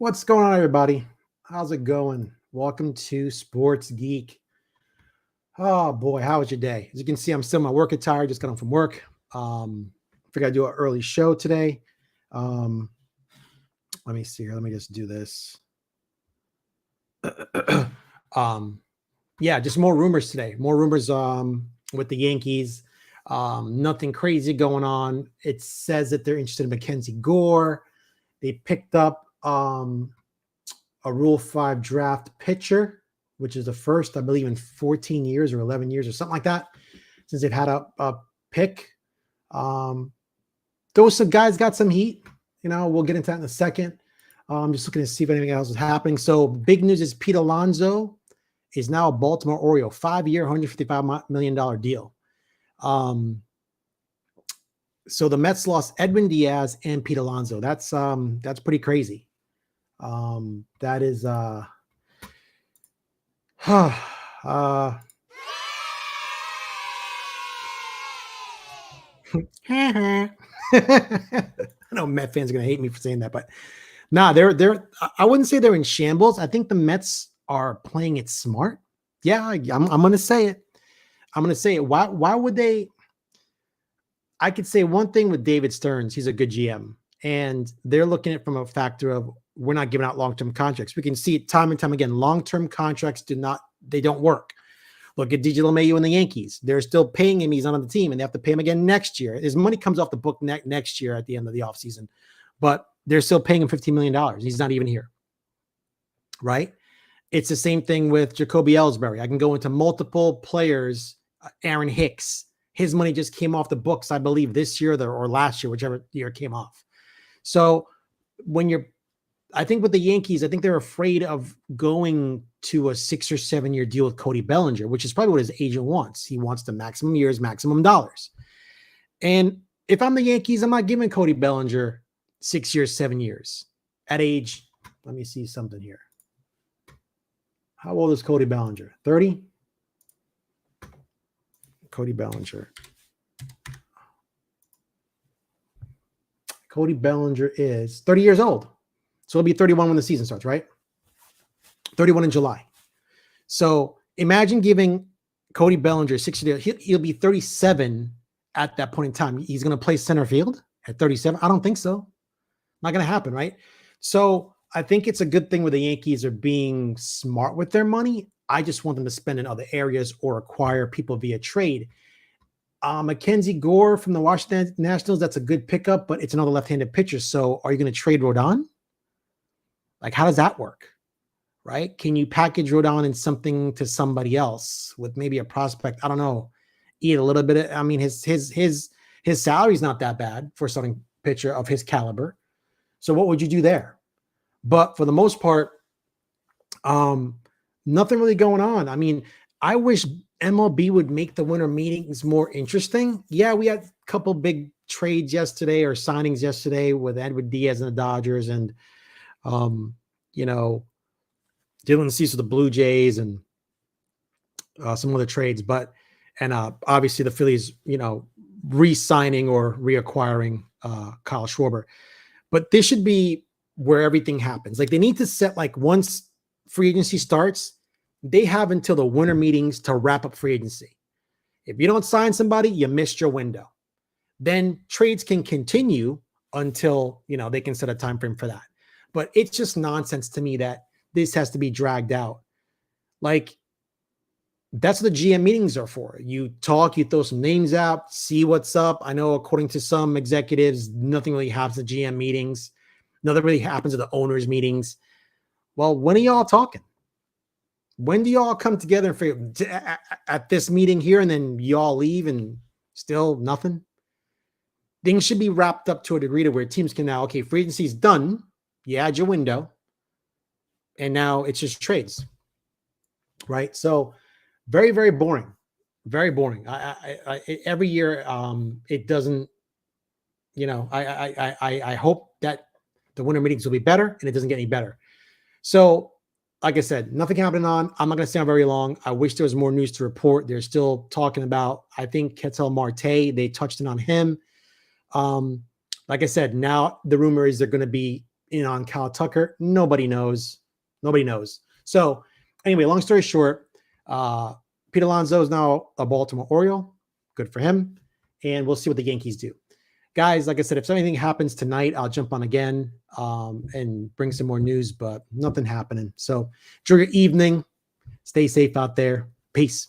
What's going on, everybody? How's it going? Welcome to Sports Geek. Oh boy, how was your day? As you can see, I'm still in my work attire. Just got home from work. Figured I'd do an early show today. Um, Let me see here. Let me just do this. um, yeah, just more rumors today. More rumors with the Yankees. Nothing crazy going on. It says that they're interested in Mackenzie Gore. They picked up a Rule 5 draft pitcher, which is the first, I believe, in 14 years or 11 years or something like that, since they've had a pick. Those guys got some heat. We'll get into that in a second. I'm just looking to see if anything else is happening. So big news is Pete Alonso is now a Baltimore Oriole, 5-year, $155 million deal. So the Mets lost Edwin Diaz and Pete Alonso. That's pretty crazy. That is I know Met fans are gonna hate me for saying that, but they're I wouldn't say they're in shambles. I think the Mets are playing it smart. Yeah, I'm gonna say it. Why would they? I could say one thing with David Stearns, he's a good GM, and they're looking at it from a factor of we're not giving out long-term contracts. We can see it time and time again. Long-term contracts don't work. Look at DJ LeMahieu and the Yankees. They're still paying him. He's not on the team, and they have to pay him again next year. His money comes off the book next year at the end of the offseason, but they're still paying him $15 million. He's not even here, right? It's the same thing with Jacoby Ellsbury. I can go into multiple players. Aaron Hicks, his money just came off the books, I believe, this year or last year, whichever year it came off. So I think with the Yankees, I think they're afraid of going to a 6 or 7 year deal with Cody Bellinger, which is probably what his agent wants. He wants the maximum years, maximum dollars. And if I'm the Yankees, I'm not giving Cody Bellinger 6 years, 7 years at age. Let me see something here. How old is Cody Bellinger? 30? Cody Bellinger. Cody Bellinger is 30 years old. So he'll be 31 when the season starts, right? 31 in July. So imagine giving Cody Bellinger 6 years. He'll be 37 at that point in time. He's going to play center field at 37. I don't think so. Not going to happen, right? So I think it's a good thing where the Yankees are being smart with their money. I just want them to spend in other areas or acquire people via trade. Mackenzie Gore from the Washington Nationals, that's a good pickup, but it's another left-handed pitcher. So are you going to trade Rodon? Like, how does that work? Right? Can you package Rodon in something to somebody else with maybe a prospect? I don't know. Eat a little bit of, his salary's not that bad for a starting pitcher of his caliber. So what would you do there? But for the most part, nothing really going on. I wish MLB would make the winter meetings more interesting. Yeah, we had a couple big trades yesterday or signings yesterday with Edwin Diaz and the Dodgers and, Dylan Cease with the Blue Jays and some other trades. And obviously the Phillies, re-signing or reacquiring Kyle Schwarber. But this should be where everything happens. Like, they need to set, like, once free agency starts, they have until the winter meetings to wrap up free agency. If you don't sign somebody, you missed your window. Then trades can continue until, they can set a time frame for that. But it's just nonsense to me that this has to be dragged out. Like, that's what the GM meetings are for. You talk, you throw some names out, see what's up. I know according to some executives, nothing really happens at GM meetings. Nothing really happens at the owners' meetings. Well, when are y'all talking? When do y'all come together and figure at this meeting here and then y'all leave and still nothing? Things should be wrapped up to a degree to where teams can now, okay, free agency is done. You had your window. And now it's just trades. Right? So very, very boring. Very boring. Every year, it doesn't, I hope that the winter meetings will be better and it doesn't get any better. So, like I said, nothing happening on. I'm not going to stay on very long. I wish there was more news to report. They're still talking about, I think, Ketel Marte. They touched in on him. Like I said, now the rumor is they're going to be in on Kyle Tucker? Nobody knows. Nobody knows. So anyway, long story short, Pete Alonso is now a Baltimore Oriole. Good for him. And we'll see what the Yankees do. Guys, like I said, if anything happens tonight, I'll jump on again and bring some more news, but nothing happening. So enjoy your evening. Stay safe out there. Peace.